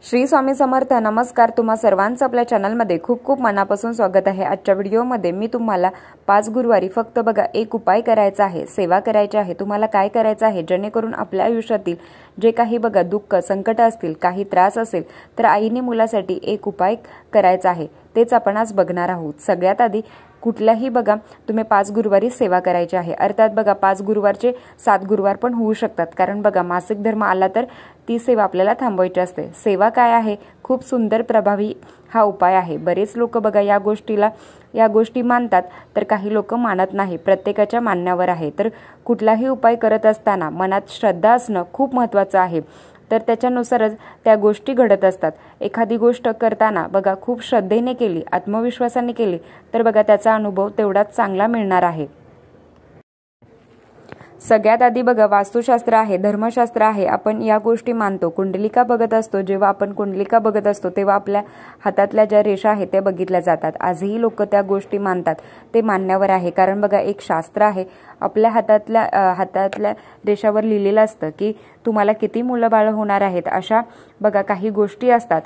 श्री स्वामी समर्थ. नमस्कार. तुम्हा सर्वांचं आपल्या चॅनलमध्ये खूप खूप मनापासून स्वागत आहे. आजच्या व्हिडिओमध्ये मी तुम्हाला 5 गुरुवारी फक्त बघा एक उपाय करायचा आहे, सेवा करायची आहे. तुम्हाला काय करायचं आहे जेणेकरून आपल्या आयुष्यातील जे काही बघा दुःख संकट असतील, काही त्रास असेल तर आईने मुलासाठी एक उपाय करायचा आहे, तेच आपण आज बघणार आहोत. सगळ्यात आधी कुठल्याही बघा तुम्ही 5 गुरुवारी सेवा करायची आहे. अर्थात बघा 5 गुरुवारचे 7 गुरुवार पण होऊ शकतात, कारण बघा मासिक धर्म आला तर ती सेवा आपल्याला थांबवायची असते. सेवा काय आहे? खूप सुंदर प्रभावी हा उपाय आहे. बरेच लोक बघा या गोष्टी मानतात, तर काही लोक मानत नाही. प्रत्येकाच्या मानण्यावर आहे. तर कुठलाही उपाय करत असताना मनात श्रद्धा असणं खूप महत्त्वाचं आहे. तर त्याच्यानुसारच त्या गोष्टी घडत असतात. एखादी गोष्ट करताना बघा खूप श्रद्धेने केली, आत्मविश्वासाने केली तर बघा त्याचा अनुभव तेवढाच चांगला मिळणार आहे. सगळ्यात आधी बघा वास्तुशास्त्र आहे, धर्मशास्त्र आहे. आपण या गोष्टी मानतो. कुंडलिका बघत असतो. जेव्हा आपण कुंडलिका बघत असतो तेव्हा आपल्या हातातल्या ज्या रेषा आहेत त्या बघितल्या जातात. आजही लोक त्या गोष्टी मानतात. ते मानण्यावर आहे, कारण बघा एक शास्त्र आहे. आपल्या हातातल्या रेषावर लिहिलेलं असतं की तुम्हाला किती मुलं बाळ होणार आहेत. अशा बघा काही गोष्टी असतात.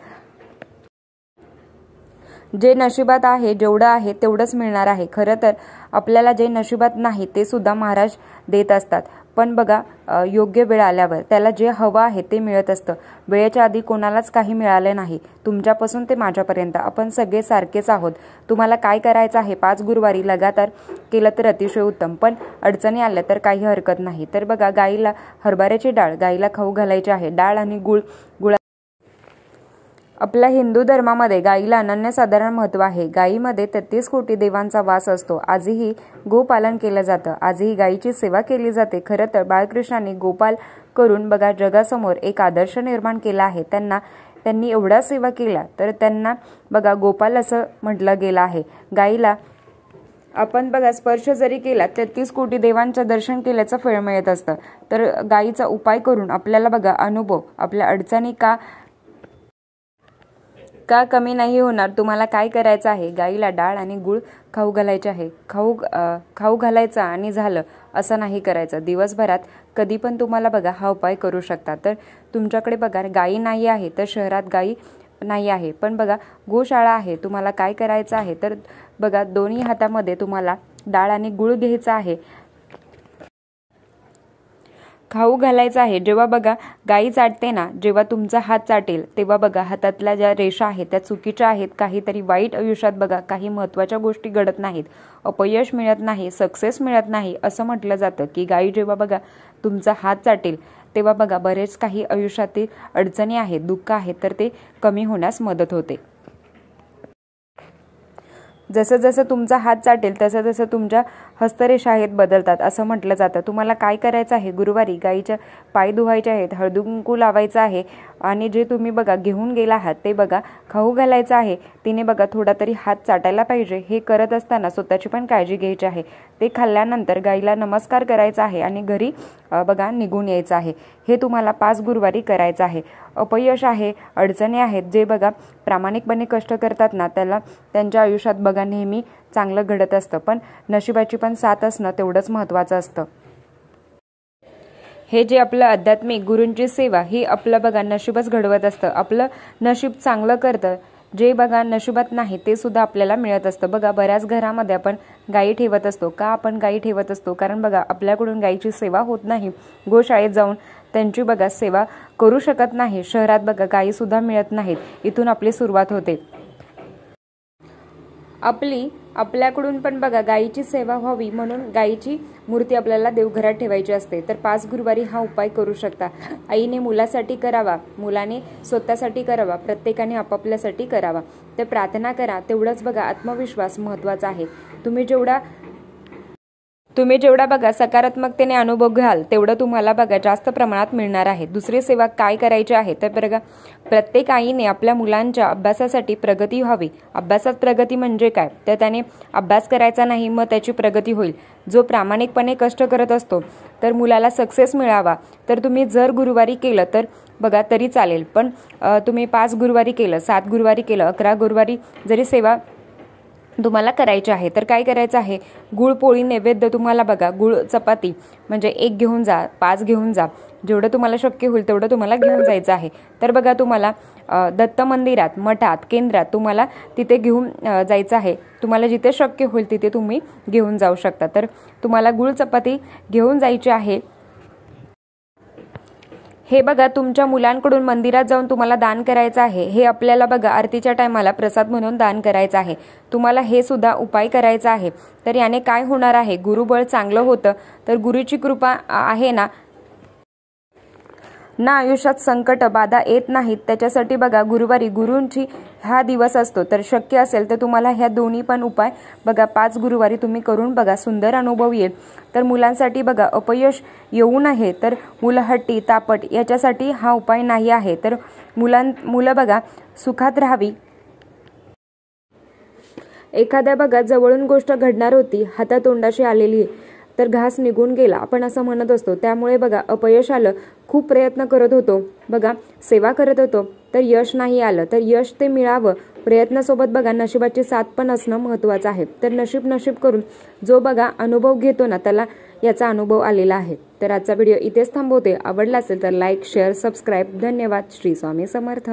जे नशिबात आहे, जेवढं आहे तेवढंच मिळणार आहे. खरं तर आपल्याला जे नशिबात नाही ते सुद्धा महाराज देत असतात. पण बघा योग्य वेळ आल्यावर त्याला जे हवं आहे ते मिळत असतं. वेळेच्या आधी कोणालाच काही मिळाले नाही. तुमच्यापासून ते माझ्यापर्यंत आपण सगळे सारखेच आहोत. तुम्हाला काय करायचं आहे? 5 गुरुवारी लगातार केलं तर अतिशय उत्तम. पण अडचणी आल्या तर काही हरकत नाही. तर बघा गाईला हरभऱ्याची डाळ गाईला खाऊ घालायची आहे. डाळ आणि गुळ. आपल्या हिंदू धर्मामध्ये गाईला अनन्यसाधारण महत्त्व आहे. गायीमध्ये 33 कोटी देवांचा वास असतो. आजही गोपालन केलं जातं. आजही गायीची सेवा केली जाते. खरं तर बाळकृष्णांनी गोपाल करून बघा जगासमोर एक आदर्श निर्माण केला आहे. त्यांनी एवढा सेवा केला तर त्यांना बघा गोपाल असं म्हटलं गेलं आहे. गायीला आपण बघा स्पर्श जरी केला 33 कोटी देवांचं दर्शन केल्याचं फळ मिळत असतं. तर गायीचा उपाय करून आपल्याला बघा अनुभव, आपल्या अडचणी का कमी नाही होणार. तुम्हाला काय करायचं आहे? गाईला डाळ आणि गुळ खाऊ घालायचे आहे. खाऊ घालायचा आणि झालं असं नाही करायचं. दिवसभरात कधी पण तुम्हाला बघा हा उपाय करू शकता. तर तुमच्याकडे बघा गाई नाही आहे तर शहरात गाई नाही आहे, पण बघा गोशाळा आहे. तुम्हाला काय करायचं आहे? तर बघा दोन्ही हातामध्ये तुम्हाला डाळ आणि गुळ घ्यायचा आहे, खाऊ घालायचा आहे. जेव्हा बघा गाई चाटते ना, जेव्हा तुमचा हात चाटेल तेव्हा बघा हातातल्या ज्या रेषा आहेत त्या चुकीच्या आहेत. काहीतरी वाईट आयुष्यात बघा काही महत्त्वाच्या गोष्टी घडत नाहीत, अपयश मिळत नाही, सक्सेस मिळत नाही. असं म्हटलं जातं की गाई जेव्हा बघा तुमचा हात चाटेल तेव्हा बघा बरेच काही आयुष्यातील अडचणी आहेत, दुःख आहेत, तर ते कमी होण्यास मदत होते. जसं जसं तुमचा हात चाटेल तसं तसं तुमच्या हस्तरेषा आहेत बदलतात असं म्हटलं जातं. तुम्हाला काय करायचं आहे? गुरुवारी गाईच्या पाय धुवायचे आहेत, हळदी कुंकू लावायचं आहे आणि जे तुम्ही बघा घेऊन गेला आहात ते बघा खाऊ घालायचं आहे. तिने बघा थोडा तरी हात चाटायला पाहिजे. हे करत असताना स्वतःची पण काळजी घ्यायची आहे. ते खाल्ल्यानंतर गाईला नमस्कार करायचा आहे आणि घरी बघा निघून यायचं आहे. हे तुम्हाला 5 गुरुवारी करायचं आहे. अपयश आहे, अडचणी आहेत, जे बघा प्रामाणिकपणे कष्ट करतात ना त्याला त्यांच्या आयुष्यात बघा नेहमी चांगलं घडत असतं. पण नशिबाची पण साथ असणं तेवढंच महत्त्वाचं असतं. हे जे आपलं आध्यात्मिक गुरूंची सेवा ही आपलं बघा नशीबच घडवत असतं. आपलं नशीब चांगलं करतं. जे बघा नशिबात नाही ते सुद्धा आपल्याला मिळत असतं. बघा बऱ्याच घरामध्ये आपण गायी ठेवत असतो. का आपण गायी ठेवत असतो? कारण बघा आपल्याकडून गायीची सेवा होत नाही. गोशाळेत जाऊन त्यांची बघा सेवा करू शकत नाही. शहरात बघा गायी सुद्धा मिळत नाहीत. इथून आपली सुरुवात होते. आपल्याकडून पण बघा गायीची सेवा व्हावी म्हणून गायीची मूर्ती आपल्याला देवघरात ठेवायची असते. तर 5 गुरुवारी हा उपाय करू शकता. आईने मुलासाठी करावा, मुलाने स्वतःसाठी करावा, प्रत्येकाने आपापल्यासाठी करावा. तर प्रार्थना करा. तेवढंच बघा आत्मविश्वास महत्त्वाचा आहे. तुम्ही जेवढा बघा सकारात्मकतेने अनुभव घ्याल तेवढं तुम्हाला बघा जास्त प्रमाणात मिळणार आहे. दुसरी सेवा काय करायची आहे? तर बघा प्रत्येक आईने आपल्या मुलांच्या अभ्यासासाठी प्रगती व्हावी. अभ्यासात प्रगती म्हणजे काय? तर त्याने अभ्यास करायचा नाही मग त्याची प्रगती होईल. जो प्रामाणिकपणे कष्ट करत असतो तर मुलाला सक्सेस मिळावा. तर तुम्ही जर गुरुवारी केलं तर बघा तरी चालेल, पण तुम्ही 5 गुरुवारी केलं, 7 गुरुवारी केलं, 11 गुरुवारी जरी सेवा तुम्हाला करायचे आहे. तर काय करायचं आहे, गुळ पोळी नैवेद्य तुम्हाला बघा, गुळ चपाती म्हणजे 1 घेऊन जा, 5 घेऊन जा, जेवढं तुम्हाला शक्य होईल तेवढं तुम्हाला घेऊन जायचं आहे. तर बघा तुम्हाला दत्त मंदिरात, मठात, केंद्रात तुम्हाला तिथे घेऊन जायचं आहे. तुम्हाला जिथे शक्य होईल तिथे तुम्ही घेऊन जाऊ शकता. तर तुम्हाला गुळ चपाती घेऊन जायची आहे. हे बघा तुमच्या मुलांकडून मंदिरात जाऊन तुम्हाला दान करायचं आहे. हे आपल्याला बघा आरतीच्या टायमाला प्रसाद म्हणून दान करायचं आहे. तुम्हाला हे सुद्धा उपाय करायचा आहे. तर याने काय होणार आहे, गुरुबळ चांगलं होतं. तर गुरुची कृपा आहे ना आयुष्यात संकट बाधा येत नाहीत. त्याच्यासाठी बघा गुरुवारी गुरूंची हा दिवस असतो. तर शक्य असेल तर तुम्हाला ह्या दोन्ही पण उपाय बघा 5 गुरुवारी तुम्ही करून बघा, सुंदर अनुभव येईल. तर मुलांसाठी बघा अपयश येऊ नये, तर मुलं हट्टी तापट याच्यासाठी हा उपाय नाही आहे. तर मुलं बघा सुखात राहावी. एखाद्या बघा जवळून गोष्ट घडणार होती, हातातोंडाशी आलेली तर घास निघून गेला आपण असं म्हणत असतो. त्यामुळे बघा अपयश आलं, खूप प्रयत्न करत होतो बघा, सेवा करत होतो, तर यश नाही आलं. तर यश ते मिळावं प्रयत्नासोबत बघा नशिबाची साथ पण असणं महत्त्वाचं आहे. तर नशीब करून जो बघा अनुभव घेतो ना त्याला याचा अनुभव आलेला आहे. तर आजचा व्हिडिओ इथेच थांबवते. आवडला असेल तर लाईक, शेअर, सबस्क्राईब. धन्यवाद. श्री स्वामी समर्थ.